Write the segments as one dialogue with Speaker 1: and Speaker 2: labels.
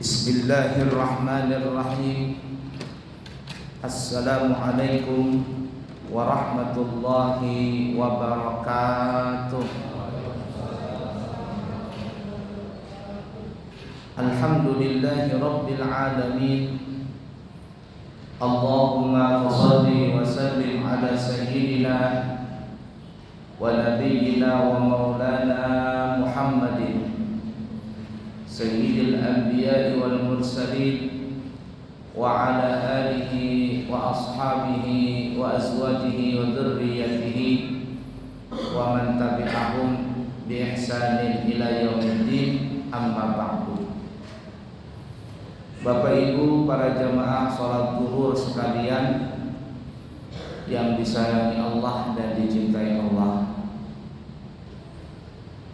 Speaker 1: Bismillahirrahmanirrahim. Assalamualaikum warahmatullahi wabarakatuh. Alhamdulillahi rabbil alamin. Allahumma shalli wa sallim ala sayyidina wa nabiyyina wa maulana Muhammadin sayyidil anbiya'i wal mursalin wa ala alihi wa ashabihi wa azwajihi wa dhurriyyatihi wa man tabi'ahum bi ihsanin ila yaumiddin, amma ba'du. Bapak Ibu para jamaah salat zuhur sekalian yang disayangi Allah dan dicintai Allah,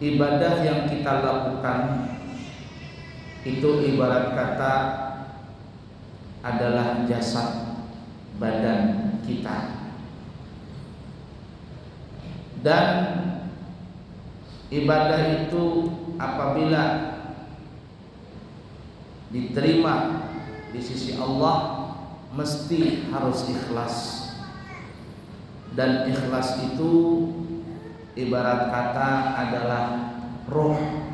Speaker 1: ibadah yang kita lakukan itu ibarat kata adalah jasad badan kita, dan ibadah itu apabila diterima di sisi Allah mesti harus ikhlas, dan ikhlas itu ibarat kata adalah roh.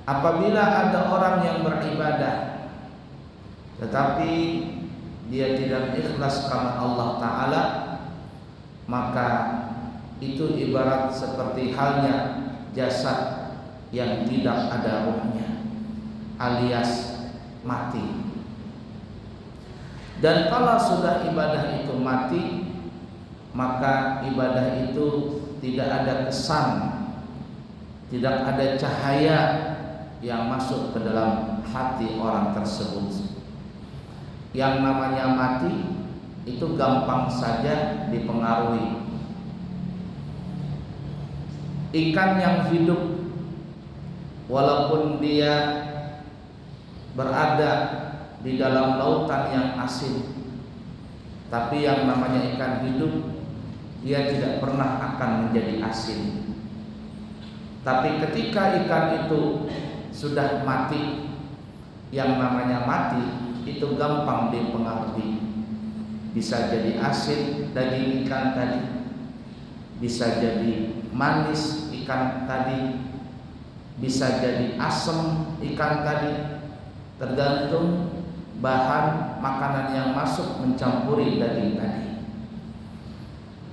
Speaker 1: Apabila ada orang yang beribadah tetapi dia tidak ikhlas karena Allah Ta'ala, maka itu ibarat seperti halnya jasad yang tidak ada ruhnya, alias mati. Dan kalau sudah ibadah itu mati, maka ibadah itu tidak ada kesan, tidak ada cahaya yang masuk ke dalam hati orang tersebut. Yang namanya mati itu gampang saja dipengaruhi. Ikan yang hidup walaupun dia berada di dalam lautan yang asin, tapi yang namanya ikan hidup dia tidak pernah akan menjadi asin. Tapi ketika ikan itu sudah mati, yang namanya mati itu gampang dipengaruhi. Bisa jadi asin daging ikan tadi, bisa jadi manis ikan tadi, bisa jadi asam ikan tadi, tergantung bahan makanan yang masuk mencampuri daging tadi.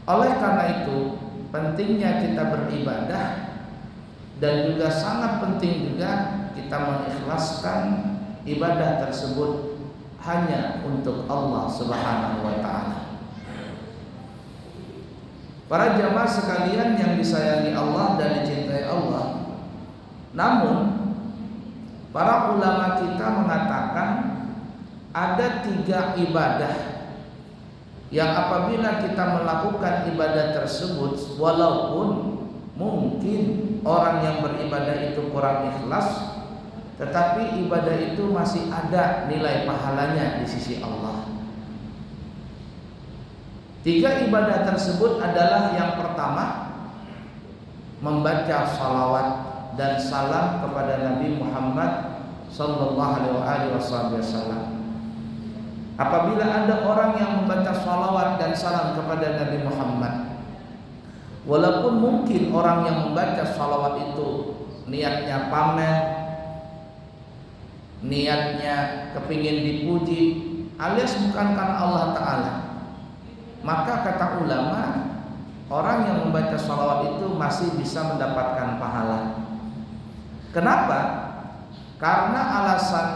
Speaker 1: Oleh karena itu pentingnya kita beribadah, dan juga sangat penting juga kita mengikhlaskan ibadah tersebut hanya untuk Allah Subhanahu wa Ta'ala. Para jamaah sekalian yang disayangi Allah dan dicintai Allah, namun para ulama kita mengatakan ada 3 ibadah yang apabila kita melakukan ibadah tersebut, walaupun mungkin orang yang beribadah itu kurang ikhlas, tetapi ibadah itu masih ada nilai pahalanya di sisi Allah. 3 ibadah tersebut adalah: yang pertama, membaca salawat dan salam kepada Nabi Muhammad sallallahu alaihi wasallam. Apabila ada orang yang membaca salawat dan salam kepada Nabi Muhammad, walaupun mungkin orang yang membaca salawat itu niatnya pamer, niatnya kepingin dipuji, alias bukan karena Allah Ta'ala, maka kata ulama, orang yang membaca salawat itu masih bisa mendapatkan pahala. Kenapa? Karena alasan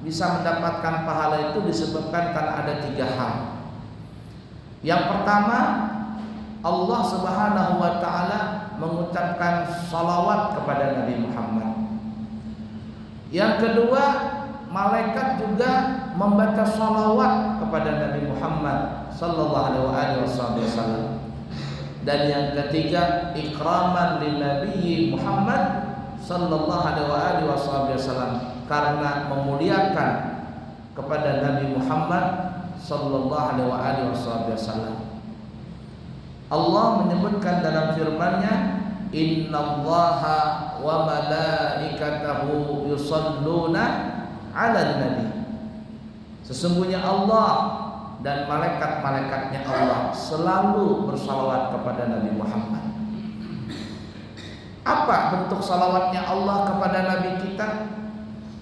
Speaker 1: bisa mendapatkan pahala itu disebabkan karena ada 3 hal. Yang pertama, Allah Subhanahu wa Ta'ala mengucapkan salawat kepada Nabi Muhammad. Yang kedua, malaikat juga membaca salawat kepada Nabi Muhammad sallallahu alaihi wasallam. Dan yang ketiga, ikraman lin Nabi Muhammad sallallahu alaihi wasallam, karena memuliakan kepada Nabi Muhammad sallallahu alaihi wasallam. Allah menyebutkan dalam firman-Nya, innallaha wa malaikatahu yusholluna 'alan nabi. Sesungguhnya Allah dan malaikat-malaikatnya Allah selalu bersalawat kepada Nabi Muhammad. Apa bentuk salawatnya Allah kepada Nabi kita?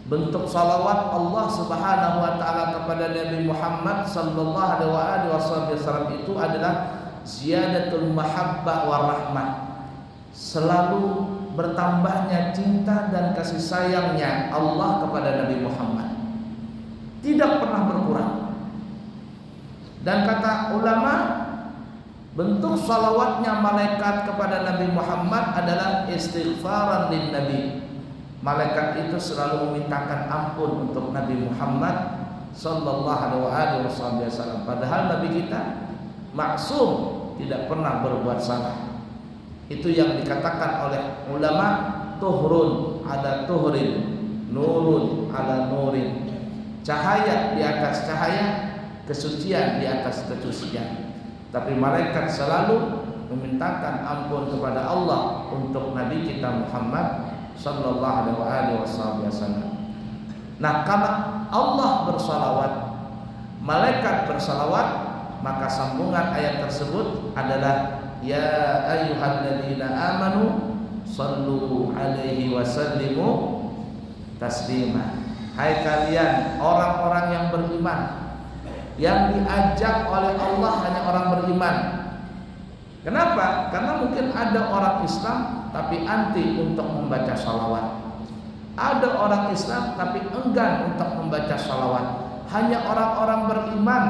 Speaker 1: Bentuk salawat Allah Subhanahu wa taala kepada Nabi Muhammad sallallahu alaihi wasallam itu adalah ziyadatul mahabbah wa rahmah. Selalu bertambahnya cinta dan kasih sayangnya Allah kepada Nabi Muhammad. Tidak pernah berkurang. Dan kata ulama, bentuk salawatnya malaikat kepada Nabi Muhammad adalah istighfaran lin Nabi. Malaikat itu selalu memintakan ampun untuk Nabi Muhammad sallallahu alaihi wasallam. Padahal Nabi kita maksum, tidak pernah berbuat salah. Itu yang dikatakan oleh ulama, tuhrun ala tuhrin, nurun ala nurin. Cahaya di atas cahaya, kesucian di atas kesucian. Tapi malaikat selalu memintakan ampun kepada Allah untuk Nabi kita Muhammad sallallahu alaihi wasallam. Nah, kalau Allah bersalawat, malaikat bersalawat, maka sambungan ayat tersebut adalah ya ayyuhalladzina amanu sallu alaihi wasallimu taslima. Hai kalian orang-orang yang beriman, yang diajak oleh Allah hanya orang beriman. Kenapa? Karena mungkin ada orang Islam tapi anti untuk membaca salawat. Ada orang Islam tapi enggan untuk membaca salawat. Hanya orang-orang beriman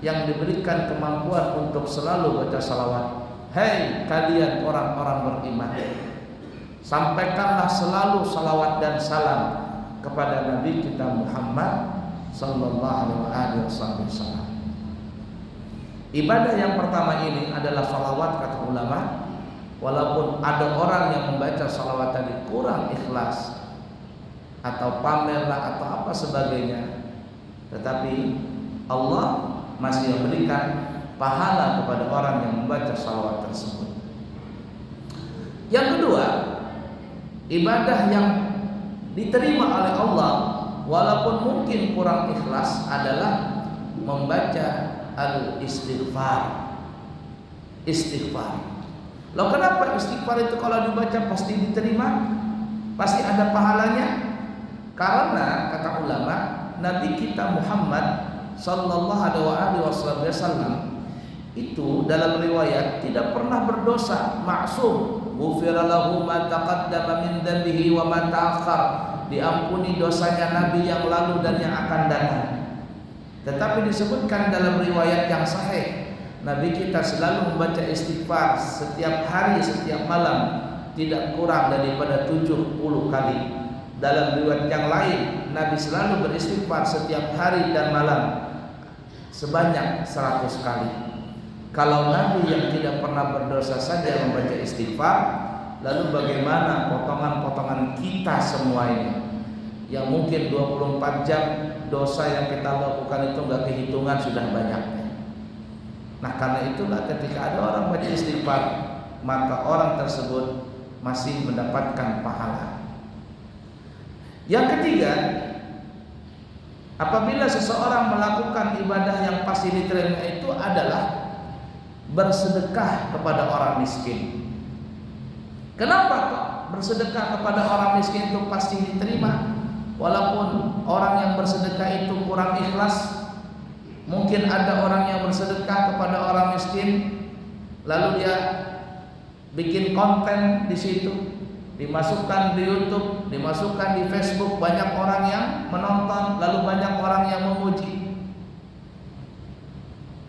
Speaker 1: yang diberikan kemampuan untuk selalu baca salawat. Hei kalian orang-orang beriman, sampaikanlah selalu salawat dan salam kepada Nabi kita Muhammad sallallahu alaihi wasallam. Ibadah yang pertama ini adalah salawat, kata ulama. Walaupun ada orang yang membaca salawat tadi kurang ikhlas atau pamerlah atau apa sebagainya, tetapi Allah masih memberikan pahala kepada orang yang membaca salawat tersebut. Yang kedua, ibadah yang diterima oleh Allah walaupun mungkin kurang ikhlas adalah membaca al-istighfar. Istighfar. Loh, kenapa istighfar itu kalau dibaca pasti diterima? Pasti ada pahalanya? Karena kata ulama, Nabi kita Muhammad sallallahu alaihi wasallam itu dalam riwayat tidak pernah berdosa, maksum. Ghufira lahu ma taqaddama min dhanbihi wa ma ta'akhkhar. Diampuni dosanya Nabi yang lalu dan yang akan datang. Tetapi disebutkan dalam riwayat yang sahih, Nabi kita selalu membaca istighfar setiap hari, setiap malam, tidak kurang daripada 70 kali. Dalam riwayat yang lain, Nabi selalu beristighfar setiap hari dan malam sebanyak 100 kali. Kalau Nabi yang tidak pernah berdosa saja membaca istighfar, lalu bagaimana potongan-potongan kita semua ini yang mungkin 24 jam dosa yang kita lakukan itu enggak kehitungan sudah banyaknya. Nah, karena itulah ketika ada orang baca istighfar, maka orang tersebut masih mendapatkan pahala. Yang ketiga, apabila seseorang melakukan ibadah yang pasti diterima itu adalah bersedekah kepada orang miskin. Kenapa kok bersedekah kepada orang miskin itu pasti diterima? Walaupun orang yang bersedekah itu kurang ikhlas. Mungkin ada orang yang bersedekah kepada orang miskin, lalu dia bikin konten di situ, dimasukkan di YouTube, dimasukkan di Facebook, banyak orang yang menonton, lalu banyak orang yang memuji.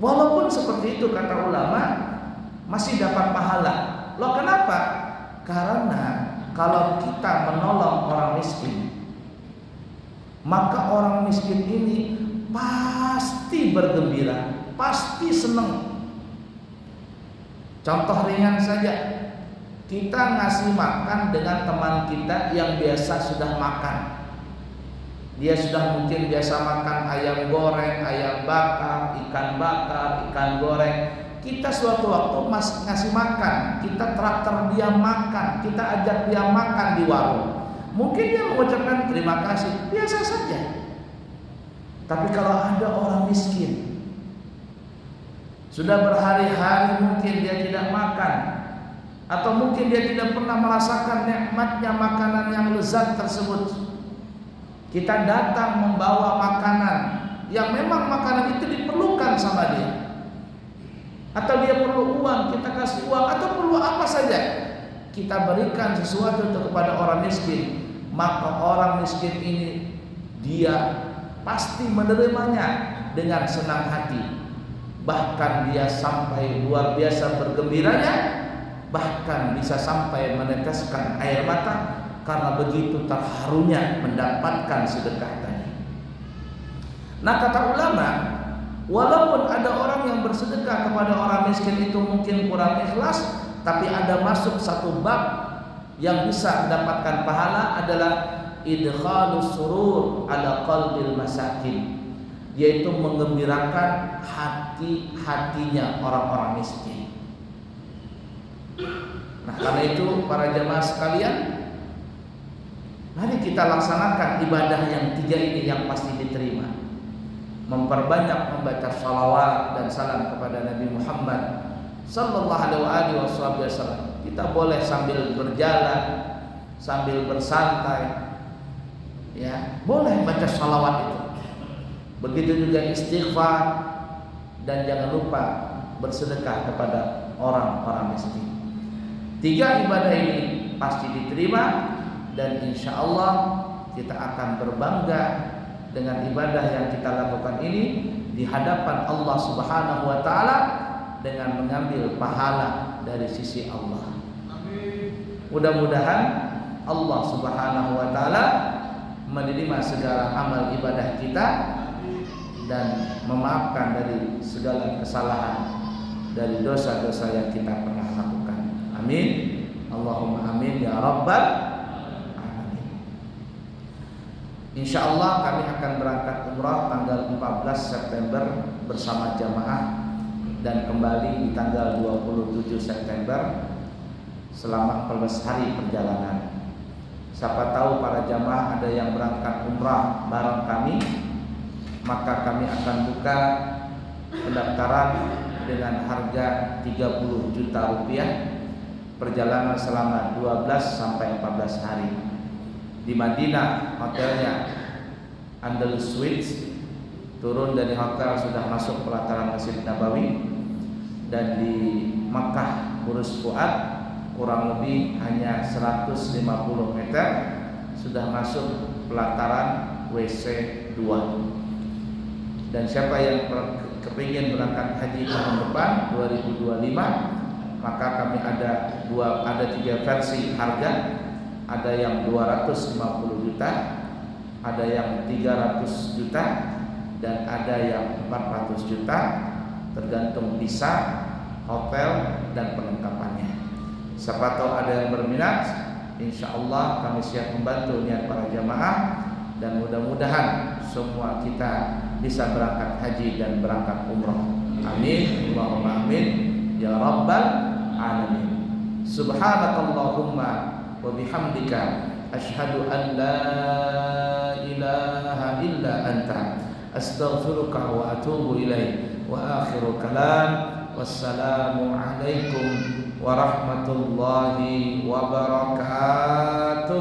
Speaker 1: Walaupun seperti itu kata ulama masih dapat pahala. Loh, kenapa? Karena kalau kita menolong orang miskin, maka orang miskin ini pasti bergembira, pasti senang. Contoh ringan saja, kita ngasih makan dengan teman kita yang biasa sudah makan. Dia sudah mungkin biasa makan ayam goreng, ayam bakar, ikan goreng. kita suatu waktu ngasih makan, kita traktor dia makan, kita ajak dia makan di warung. Mungkin dia mengucapkan terima kasih, biasa saja. Tapi kalau ada orang miskin, sudah berhari-hari mungkin dia tidak makan, atau mungkin dia tidak pernah merasakan nikmatnya makanan yang lezat tersebut, kita datang membawa makanan yang memang makanan itu diperlukan sama dia, atau dia perlu uang, kita kasih uang, atau perlu apa saja, kita berikan sesuatu itu kepada orang miskin, maka orang miskin ini dia pasti menerimanya dengan senang hati. Bahkan dia sampai luar biasa bergembiranya, bahkan bisa sampai meneteskan air mata karena begitu terharunya mendapatkan sedekah tadi. Nah, kata ulama, walaupun ada orang yang bersedekah kepada orang miskin itu mungkin kurang ikhlas, tapi ada masuk satu bab yang bisa mendapatkan pahala adalah idkhalus surur ala qalbil masakin, yaitu menggembirakan hati-hatinya orang-orang miskin. Nah, karena itu para jamaah sekalian, mari kita laksanakan ibadah yang tiga ini yang pasti diterima. Memperbanyak membaca salawat dan salam kepada Nabi Muhammad sallallahu alaihi wasallam. Kita boleh sambil berjalan, sambil bersantai, ya, boleh baca salawat itu. Begitu juga istighfar, dan jangan lupa bersedekah kepada orang-orang miskin. Tiga ibadah ini pasti diterima, dan insya Allah kita akan berbangga dengan ibadah yang kita lakukan ini di hadapan Allah Subhanahu wa taala dengan mengambil pahala dari sisi Allah. Mudah-mudahan Allah Subhanahu wa taala menerima segala amal ibadah kita dan memaafkan dari segala kesalahan dari dosa-dosa yang kita pernah lakukan. Amin. Allahumma amin ya rabbal. Insyaallah kami akan berangkat umrah tanggal 14 September bersama jamaah dan kembali di tanggal 27 September selama 14 hari perjalanan. Siapa tahu para jamaah ada yang berangkat umrah bareng kami, maka kami akan buka pendaftaran dengan harga 30 juta rupiah, perjalanan selama 12 sampai 14 hari. Di Madinah hotelnya Andalus Suites, turun dari hotel sudah masuk pelataran Masjid Nabawi, dan di Makkah Burj Fuad kurang lebih hanya 150 meter sudah masuk pelataran WC 2. Dan siapa yang kepingin berangkat haji tahun depan 2025, maka kami ada tiga versi harga. Ada yang 250 juta, ada yang 300 juta, dan ada yang 400 juta, tergantung visa, hotel, dan perlengkapannya. Siapa tahu ada yang berminat, insya Allah kami siap membantu niat para jamaah, dan mudah-mudahan semua kita bisa berangkat haji dan berangkat umrah. Amin, Allahumma amin ya rabbal alamin. Subhanakallahumma wa bihamdika asyhadu an la ilaha illa anta astaghfiruka wa atubu ilaik. Wa akhiru kalam, wassalamu alaikum warahmatullahi wabarakatuh.